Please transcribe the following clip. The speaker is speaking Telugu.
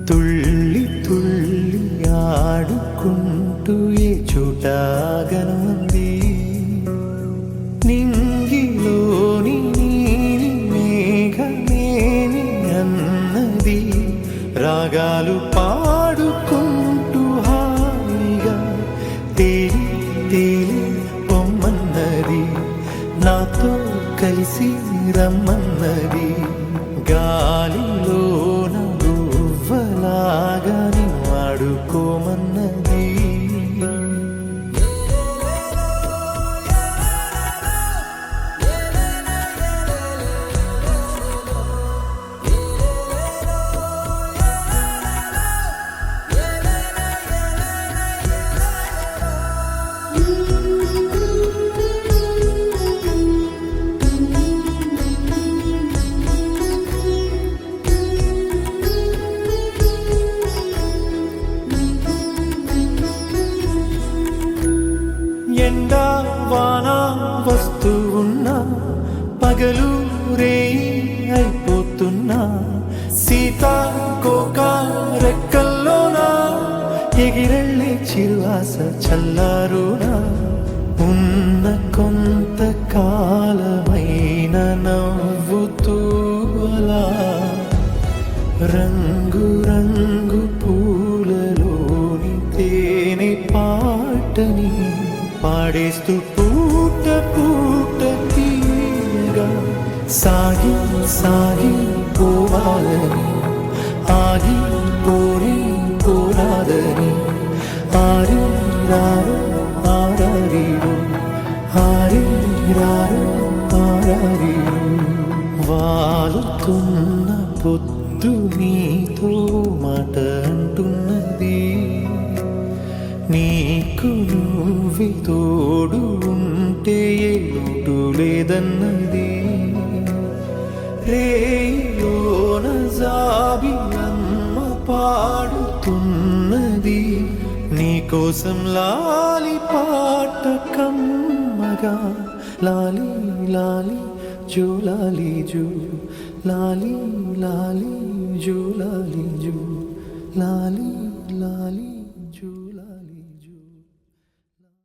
తుళ్ళి తుళ్ళి ఆడుకుంటూ ఏ చోటాగనుంది నింగిలోని నీలి మేఘమేని అన్నది రాగాలు పాడుకుంటూ హాయిగా తేలి తేలి పొమ్మన్నది నాతో కలిసి రమ్మన్నది గాలిలోన గువ్వలాగా ఆడుకోమన్నది ఎండా వాన వస్తూ ఉన్నా పగలు రేయి అయిపోతున్నా సీతాకోక రెక్కల్లోనా ఎగిరెళ్ళే చిరువాస చల్లారునా ఉన్న కొంత కాలమైన నవ్వుతూ అలా రంగు రంగు పూలలోని తేనె పాటని పాడేస్తూ పూట పూట తీయగా సాగి సాగి పోవాలని ఆగి పోని పోరాదని ఆరి రారు ఆరారీరు ఆరి రారు ఆరారీరు వాలుతున్న పొద్దు నీతో మాట అంటున్నది నీకు నువ్వే తోడు ఉంటే ఏ లోటు లేదన్నది రేయోన జాబిలమ్మ పాడుతున్నది నీకోసం లాలి పాట కమ్మగా లాలి లాలి జో లాలి జో లాలి లాలి జో లాలి జో లాలి లాలి జో